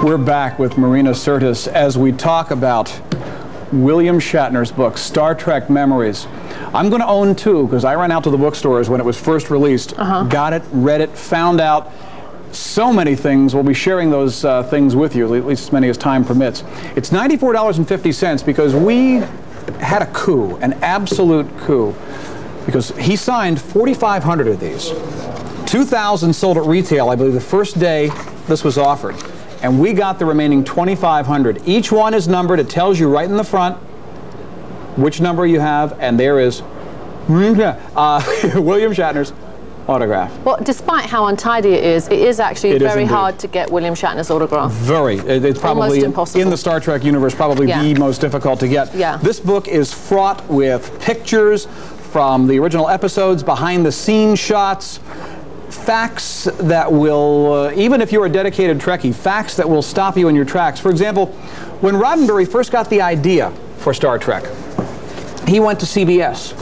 We're back with Marina Sirtis as we talk about William Shatner's book, Star Trek Memories. I'm going to own two because I ran out to the bookstores when it was first released, got it, read it, found out so many things. We'll be sharing those things with you, at least as many as time permits. It's $94.50 because we had a coup, an absolute coup, because he signed 4,500 of these. 2,000 sold at retail, I believe, the first day this was offered. And we got the remaining 2,500. Each one is numbered. It tells you right in the front which number you have, and there is William Shatner's autograph. Well, despite how untidy it is actually very hard to get William Shatner's autograph. Very. It's probably almost impossible. In the Star Trek universe, probably the most difficult to get. Yeah. This book is fraught with pictures from the original episodes, behind-the-scenes shots, facts that will, even if you're a dedicated Trekkie, facts that will stop you in your tracks. For example, when Roddenberry first got the idea for Star Trek, he went to CBS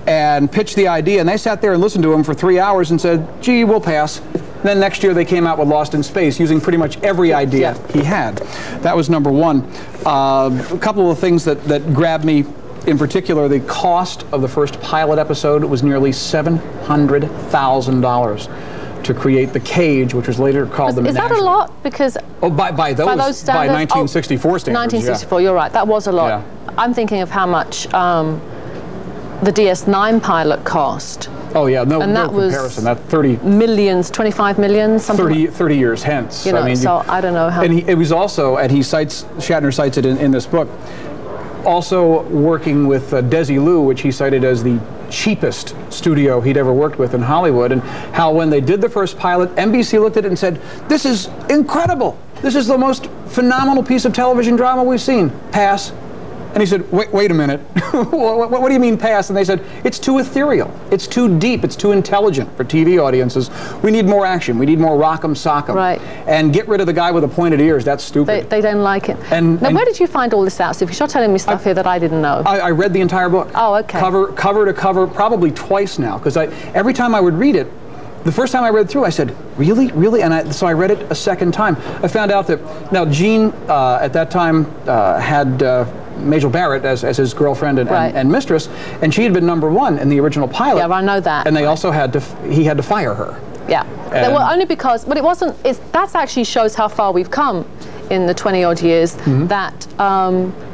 and pitched the idea, and they sat there and listened to him for 3 hours and said, gee, we'll pass. And then next year they came out with Lost in Space, using pretty much every idea he had. That was number one. A couple of things that grabbed me. In particular, the cost of the first pilot episode was nearly $700,000 to create the cage, which was later called the Menagerie. Is that a lot? Because by those standards, by 1964 standards. 1964, you're right. That was a lot. Yeah. I'm thinking of how much the DS9 pilot cost. Oh yeah, no comparison. That 30 millions, 25 million, something. 30 years hence. You know, I mean, so I don't know how. And it was also, and Shatner cites it in this book, also working with Desilu, which he cited as the cheapest studio he'd ever worked with in Hollywood, and how when they did the first pilot, NBC looked at it and said, this is incredible. This is the most phenomenal piece of television drama we've seen. Pass. And he said, wait a minute. What do you mean pass? And they said, it's too ethereal. It's too deep. It's too intelligent for TV audiences. We need more action. We need more rock'em sock'em. Right. And get rid of the guy with the pointed ears. That's stupid. They don't like it. Now, where did you find all this out? So if you're telling me stuff here that I didn't know. I read the entire book. Oh, okay. Cover to cover, probably twice now. Because every time I would read it, the first time I read through, I said, really? Really? And so I read it a second time. I found out that, now Gene at that time had Majel Barrett as his girlfriend and mistress, and she had been #1 in the original pilot. Yeah, I know that. And they also he had to fire her. Yeah. Well, only because, but it wasn't, that actually shows how far we've come in the 20-odd years, that,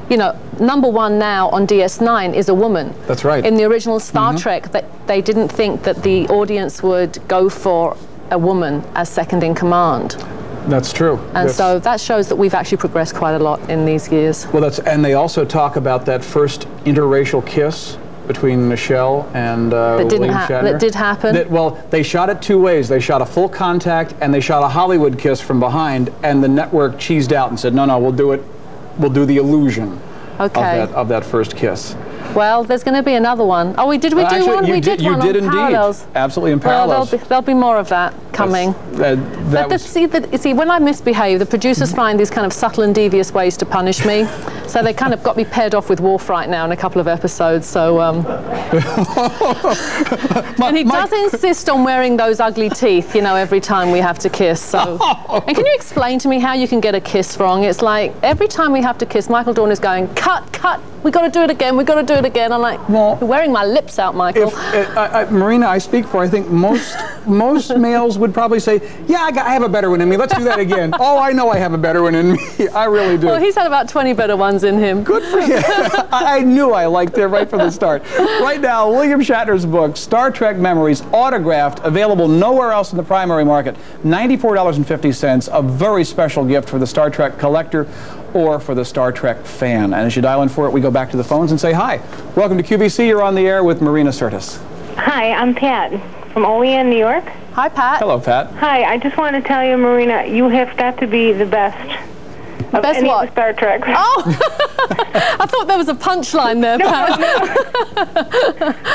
you know, #1 now on DS9 is a woman. That's right. In the original Star Trek, they didn't think that the audience would go for a woman as second in command. That's true. And so that shows that we've actually progressed quite a lot in these years. Well, and they also talk about that first interracial kiss between Michelle and William Shatner. That did happen. Well, they shot it two ways. They shot a full contact and they shot a Hollywood kiss from behind, and the network cheesed out and said, no, we'll do it. We'll do the illusion of that first kiss. Well, there's going to be another one. Oh, did we do one? We did one on Parallels. Absolutely, in Parallels. Well, there'll be more of that coming. See, when I misbehave, the producers find these kind of subtle and devious ways to punish me. So they kind of got me paired off with Worf right now in a couple of episodes. So, and he does insist on wearing those ugly teeth, you know, every time we have to kiss. So, and can you explain to me how you can get a kiss wrong? It's like every time we have to kiss, Michael Dorn is going, cut. We got to do it again. We got to do it again. I'm like, well, you're wearing my lips out, Michael. Marina, I speak for, I think most males would probably say, yeah, I have a better one in me. Let's do that again. Oh, I know I have a better one in me. I really do. Well, he's had about 20 better ones in him. Good for you. I knew I liked it right from the start. Right now, William Shatner's book, Star Trek Memories, autographed, available nowhere else in the primary market, $94.50, a very special gift for the Star Trek collector or for the Star Trek fan. And as you dial in for it, we go back to the phones and say hi. Welcome to QVC. You're on the air with Marina Sirtis. Hi, I'm Pat from Olean, New York. Hi, Pat. Hello, Pat. Hi, I just want to tell you, Marina, you have got to be the best of any of the Star Trek. Oh! I thought there was a punchline there, Pat. No.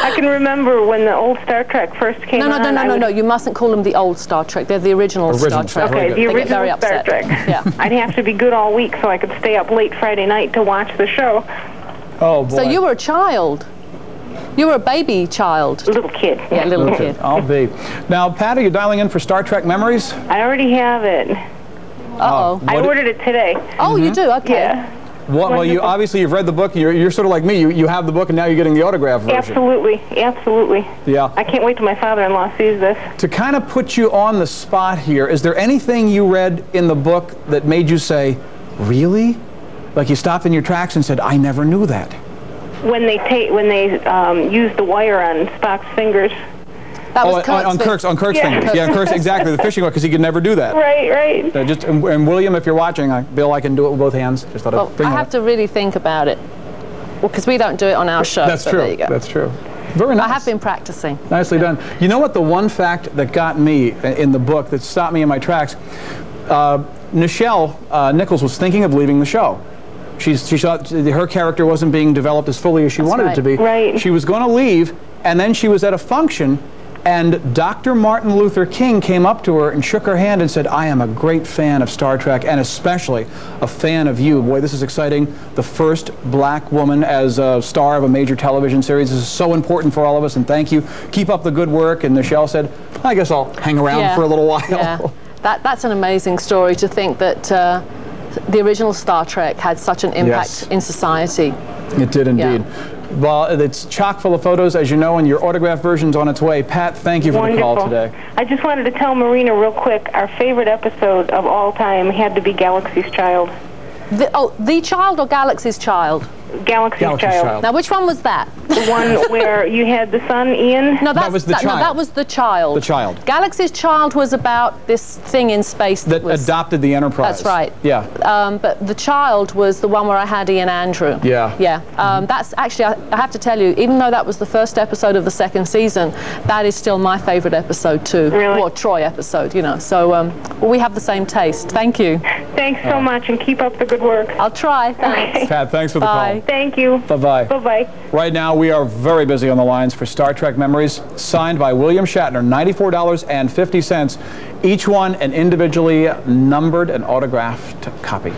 I can remember when the old Star Trek first came on. No. You mustn't call them the old Star Trek. They're the original Star Trek. Okay, the original Star Trek. Yeah. I'd have to be good all week so I could stay up late Friday night to watch the show. Oh, boy. So you were a child. You were a baby child. Little kid. Yeah, little kid. I'll be. Now, Pat, are you dialing in for Star Trek Memories? I already have it. Uh-oh. I ordered it today. Oh, you do? Okay. Yeah. Well, you obviously you've read the book. You're sort of like me. You have the book, and now you're getting the autograph version. Absolutely, absolutely. Yeah. I can't wait till my father-in-law sees this. To kind of put you on the spot here, is there anything you read in the book that made you say, "Really?" Like you stopped in your tracks and said, "I never knew that." When they use the wire on Spock's fingers. That was on Kirk's fingers. Yeah, Kirk's, exactly, the fishing hook, because he could never do that. Right. And William, if you're watching, Bill, I can do it with both hands. Just thought I'd bring I have to really think about it. Well, because we don't do it on our show. That's true. There you go. That's true. Very nice. I have been practicing. Nicely done. You know what? The one fact that got me in the book that stopped me in my tracks, Nichelle Nichols was thinking of leaving the show. She thought her character wasn't being developed as fully as she wanted it to be. Right. She was going to leave, and then she was at a function, and Dr. Martin Luther King came up to her and shook her hand and said, "I am a great fan of Star Trek, and especially a fan of you. Boy, this is exciting. The first black woman as a star of a major television series. This is so important for all of us, and thank you. Keep up the good work." And Nichelle said, "I guess I'll hang around for a little while." Yeah. That's an amazing story to think that the original Star Trek had such an impact in society. It did indeed. Yeah. Well, it's chock full of photos, as you know, and your autograph version's on its way. Pat, thank you for the call today. I just wanted to tell Marina real quick, our favorite episode of all time had to be Galaxy's Child. The Child or Galaxy's Child? Galaxy's Child. Now, which one was that? The one where you had the son, Ian? No, that was the Child. No, that was the Child. The Child. Galaxy's Child was about this thing in space that adopted the Enterprise. That's right. Yeah. But the Child was the one where I had Ian Andrew. Yeah. Yeah. That's actually, I have to tell you, even though that was the first episode of the second season, that is still my favorite episode too. Really? Or Troy episode, you know. So well, we have the same taste. Thank you. Thanks so much, and keep up the good work. I'll try. Thanks. Okay. Pat, thanks for the call. Thank you. Bye-bye. Bye-bye. Right now, we are very busy on the lines for Star Trek Memories, signed by William Shatner, $94.50. Each one an individually numbered and autographed copy.